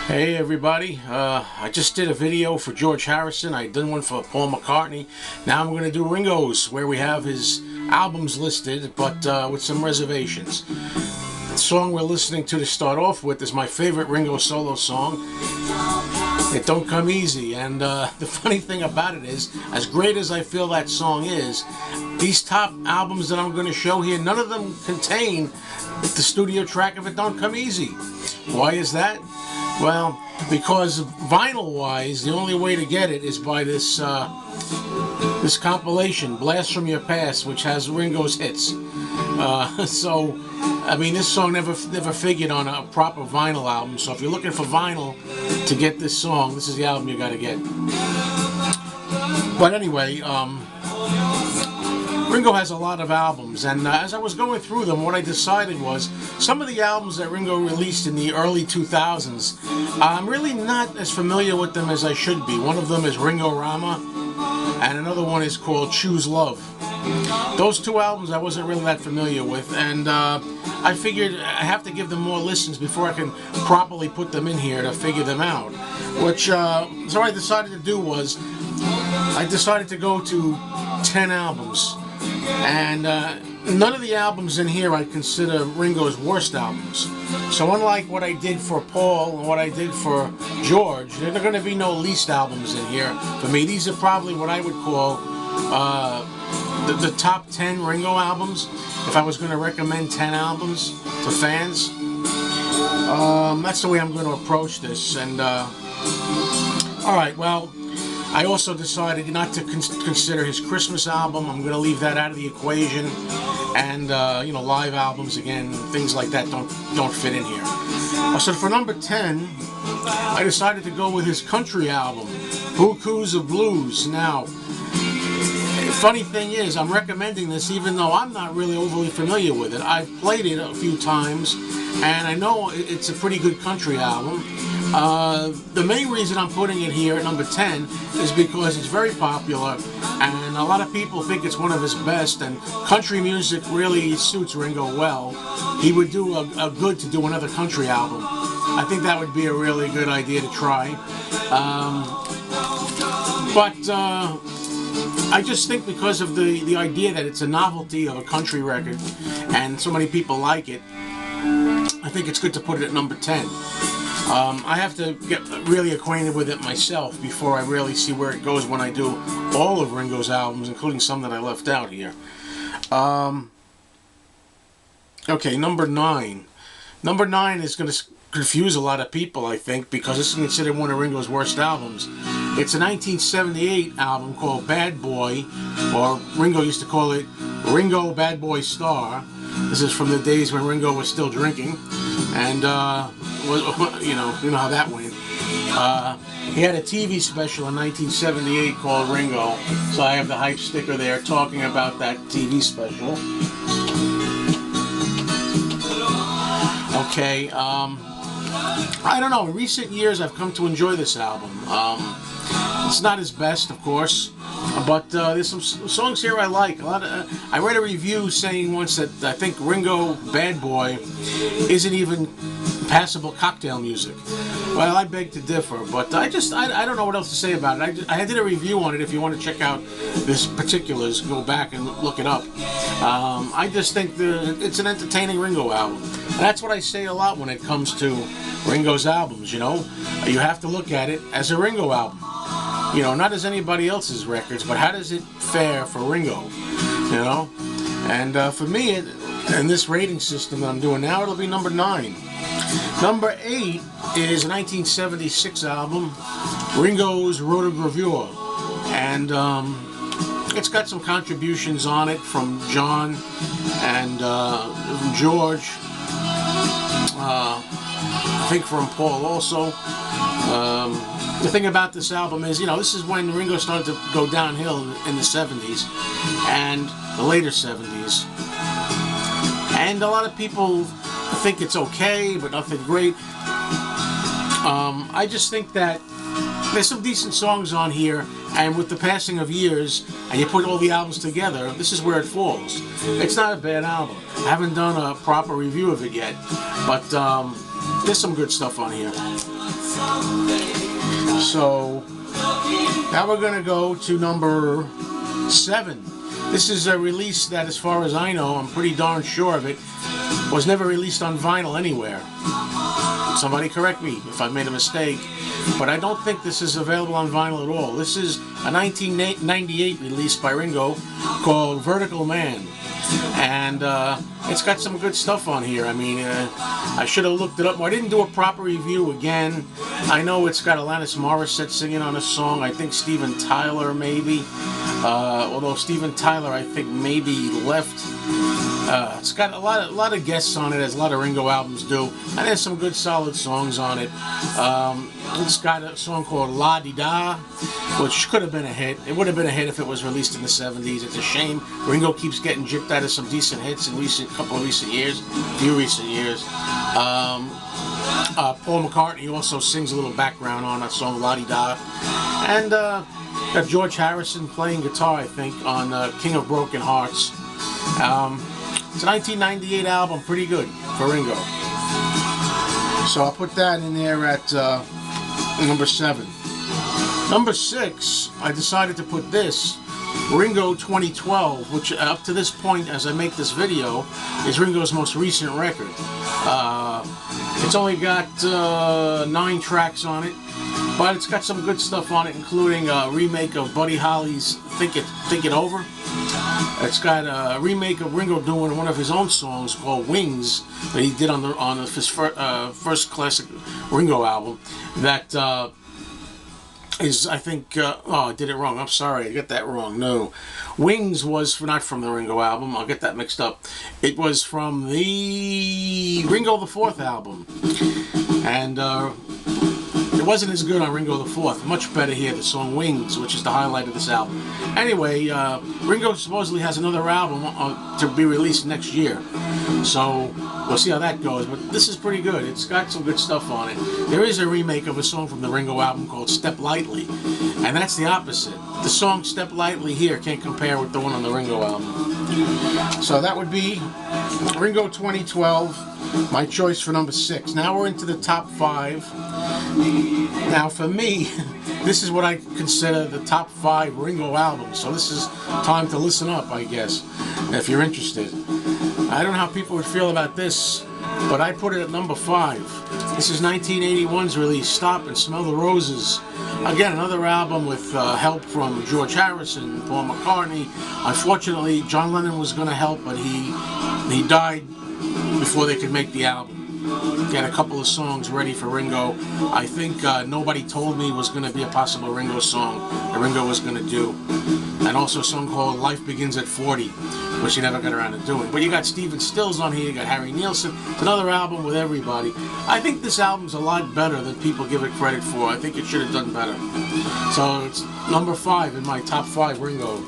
Hey everybody, I just did a video for George Harrison. I did one for Paul McCartney. Now I'm going to do Ringo's, where we have his albums listed, but with some reservations. The song we're listening to start off with is my favorite Ringo solo song. It Don't Come Easy, and the funny thing about it is, as great as I feel that song is, these top albums that I'm going to show here, none of them contain the studio track of It Don't Come Easy. Why is that? Well, because vinyl-wise, the only way to get it is by this this compilation, Blast From Your Past, which has Ringo's hits. So, I mean, this song never figured on a proper vinyl album. So if you're looking for vinyl to get this song, this is the album you got to get. But anyway, Ringo has a lot of albums, and as I was going through them, what I decided was some of the albums that Ringo released in the early 2000s, I'm really not as familiar with them as I should be. One of them is Ringo Rama, and another one is called Choose Love. Those two albums I wasn't really that familiar with, and I figured I have to give them more listens before I can properly put them in here to figure them out. So what I decided to do was, I decided to go to 10 albums. And none of the albums in here I consider Ringo's worst albums. So unlike what I did for Paul and what I did for George, there are going to be no least albums in here for me. These are probably what I would call the top 10 Ringo albums. If I was going to recommend 10 albums to fans, that's the way I'm going to approach this. And alright, well, I also decided not to consider his Christmas album. I'm going to leave that out of the equation, and you know, live albums again, things like that don't fit in here. So for number 10, I decided to go with his country album, Bukus of Blues. Now, funny thing is, I'm recommending this even though I'm not really overly familiar with it. I've played it a few times, and I know it's a pretty good country album. The main reason I'm putting it here at number 10 is because it's very popular, and a lot of people think it's one of his best, and country music really suits Ringo well. He would do a good to do another country album. I think that would be a really good idea to try. I just think because of the idea that it's a novelty of a country record, and so many people like it, I think it's good to put it at number 10. I have to get really acquainted with it myself before I really see where it goes when I do all of Ringo's albums, including some that I left out here. Okay, number 9. Number 9 is going to confuse a lot of people, I think, because this is considered one of Ringo's worst albums. It's a 1978 album called Bad Boy, or Ringo used to call it Ringo Bad Boy Starr. This is from the days when Ringo was still drinking, and you know how that went. He had a TV special in 1978 called Ringo, so I have the hype sticker there talking about that TV special. Okay, I don't know, in recent years I've come to enjoy this album. It's not his best, of course, but there's some songs here I like. I read a review saying once that I think Ringo Bad Boy isn't even passable cocktail music. Well, I beg to differ, but I don't know what else to say about it. I did a review on it. If you want to check out this particulars, go back and look it up. I just think it's an entertaining Ringo album. And that's what I say a lot when it comes to Ringo's albums, you know. You have to look at it as a Ringo album. You know, not as anybody else's records, but how does it fare for Ringo, you know? And for me, in this rating system that I'm doing now, it'll be number 9. Number 8 is a 1976 album, Ringo's Rotogravure. And it's got some contributions on it from John and from George. I think from Paul also. The thing about this album is, you know, this is when Ringo started to go downhill in the 70s and the later 70s. And a lot of people think it's okay, but nothing great. I just think that there's some decent songs on here, and with the passing of years, and you put all the albums together, this is where it falls. It's not a bad album. I haven't done a proper review of it yet, but There's some good stuff on here. So now we're gonna go to number 7. This is a release that, as far as I know, I'm pretty darn sure of it, was never released on vinyl anywhere. Somebody correct me if I made a mistake, but I don't think this is available on vinyl at all. This is a 1998 release by Ringo called Vertical Man, and it's got some good stuff on here. I mean, I should have looked it up more. I didn't do a proper review again. I know it's got Alanis Morissette singing on a song. I think Steven Tyler maybe, although Steven Tyler I think maybe left. It's got a lot of guests on it, as a lot of Ringo albums do, and there's some good solid songs on it. It's got a song called La Di Da, which could have been a hit. It would have been a hit if it was released in the 70s. It's a shame Ringo keeps getting gypped out of some decent hits in couple of recent years. Paul McCartney also sings a little background on that song La Di Da, and got George Harrison playing guitar, I think, on King of Broken Hearts. It's a 1998 album, pretty good for Ringo. So I'll put that in there at number 7. Number 6, I decided to put this, Ringo 2012, which up to this point, as I make this video, is Ringo's most recent record. It's only got 9 tracks on it, but it's got some good stuff on it, including a remake of Buddy Holly's Think It Over. It's got a remake of Ringo doing one of his own songs called Wings that he did on his first classic Ringo album. That is, I think, oh, I did it wrong. I'm sorry, I got that wrong. No, Wings was not from the Ringo album. I'll get that mixed up. It was from the Ringo the Fourth album, and it wasn't as good on Ringo the Fourth. Much better here, the song Wings, which is the highlight of this album. Anyway, Ringo supposedly has another album to be released next year, so we'll see how that goes. But this is pretty good. It's got some good stuff on it. There is a remake of a song from the Ringo album called Step Lightly, and that's the opposite. The song Step Lightly here can't compare with the one on the Ringo album. So that would be Ringo 2012, my choice for number 6. Now we're into the top 5. Now for me, this is what I consider the top 5 Ringo albums. So this is time to listen up, I guess, if you're interested. I don't know how people would feel about this, but I put it at number 5. This is 1981's release, Stop and Smell the Roses. Again, another album with help from George Harrison, Paul McCartney. Unfortunately, John Lennon was going to help, but he died before they could make the album. Get a couple of songs ready for Ringo. I think Nobody Told Me was going to be a possible Ringo song that Ringo was going to do. And also a song called Life Begins at 40, which he never got around to doing. But you got Stephen Stills on here, you got Harry Nilsson. It's another album with everybody. I think this album's a lot better than people give it credit for. I think it should have done better. So it's number 5 in my top 5 Ringo.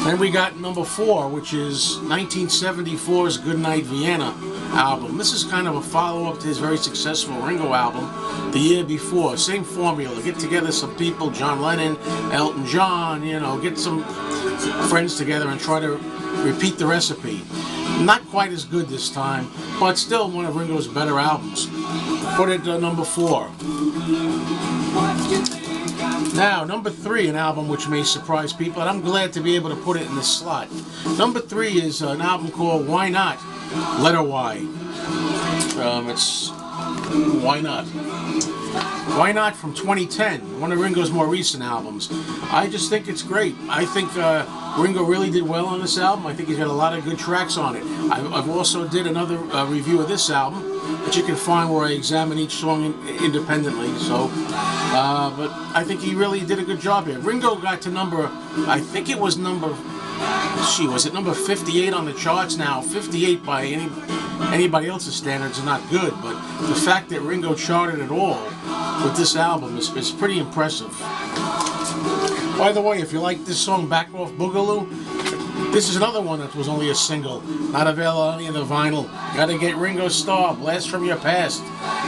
Then we got number 4, which is 1974's Goodnight Vienna album. This is kind of a follow-up to his very successful Ringo album the year before. Same formula. Get together some people, John Lennon, Elton John, you know, get some friends together and try to repeat the recipe. Not quite as good this time, but still one of Ringo's better albums. Put it at number 4. Now, number 3, an album which may surprise people, and I'm glad to be able to put it in this slot. Number 3 is an album called Why Not? Letter Y. It's Why Not? Why Not from 2010, one of Ringo's more recent albums. I just think it's great. I think Ringo really did well on this album. I think he's got a lot of good tracks on it. I've also did another review of this album that you can find where I examine each song independently. So, but I think he really did a good job here. Ringo got to number, I think it was number, was it number 58 on the charts now? 58 by anybody else's standards are not good, but the fact that Ringo charted at all with this album is pretty impressive. By the way, if you like this song, Back Off Boogaloo, this is another one that was only a single, not available on any of the vinyl. Gotta get Ringo Starr, Blast from Your Past,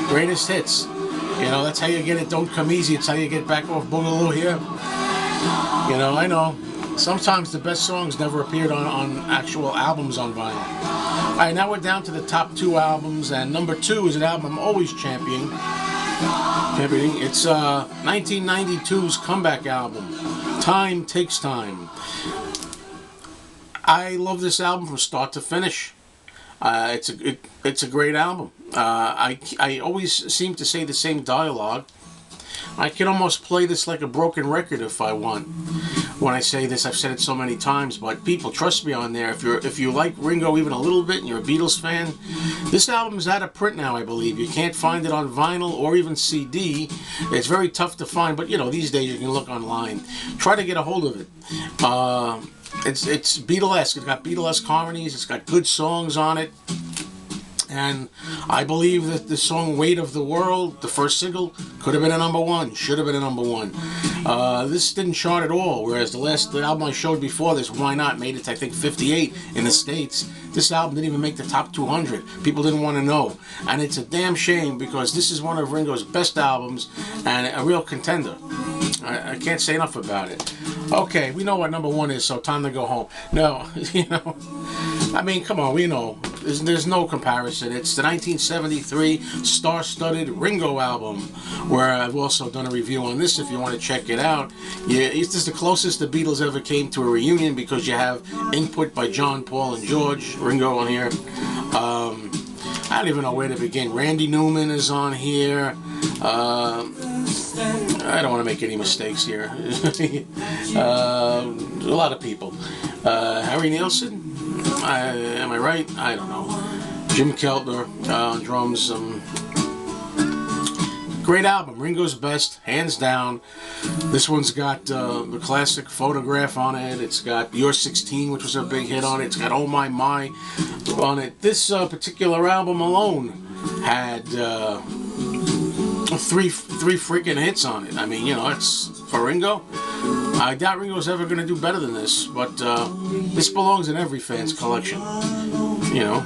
greatest hits. You know, that's how you get it. Don't Come Easy. It's how you get Back Off Boogaloo here. You know, I know. Sometimes the best songs never appeared on actual albums on vinyl. Alright, now we're down to the top 2 albums, and number 2 is an album I'm always championing. It's 1992's comeback album, Time Takes Time. I love this album from start to finish. It's a great album. I always seem to say the same dialogue. I can almost play this like a broken record if I want. When I say this, I've said it so many times, but people, trust me on there. If you like Ringo even a little bit and you're a Beatles fan, this album is out of print now, I believe. You can't find it on vinyl or even CD. It's very tough to find, but you know, these days you can look online. Try to get a hold of it. It's Beatlesque. It's got Beatlesque harmonies. It's got good songs on it. And I believe that the song Weight of the World, the first single, could have been a number 1, should have been a number 1. This didn't chart at all, whereas the album I showed before this, Why Not, made it to, I think, 58 in the States. This album didn't even make the top 200. People didn't want to know. And it's a damn shame, because this is one of Ringo's best albums and a real contender. I can't say enough about it. Okay, we know what number 1 is, so time to go home. No, you know, I mean, come on, we know. There's no comparison. It's the 1973 star-studded Ringo album, where I've also done a review on this if you want to check it out. Yeah, this is the closest the Beatles ever came to a reunion, because you have input by John, Paul, and George. Ringo on here. I don't even know where to begin. Randy Newman is on here. I don't want to make any mistakes here. A lot of people. Harry Nilsson? Am I right? I don't know. Jim Keltner on drums. Great album. Ringo's best, hands down. This one's got the classic Photograph on it. It's got You're 16, which was a big hit on it. It's got Oh My My on it. This particular album alone had three freaking hits on it. I mean, you know, it's for Ringo. I doubt Ringo's ever going to do better than this, but this belongs in every fan's collection. You know,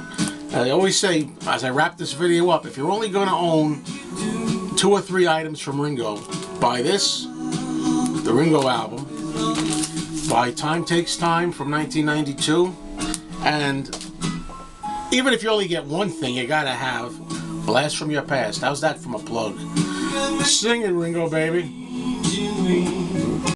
I always say, as I wrap this video up, if you're only going to own 2 or 3 items from Ringo, buy this, the Ringo album, buy Time Takes Time from 1992, and even if you only get one thing, you gotta have Blast from Your Past. How's that from a plug? Sing it, Ringo, baby.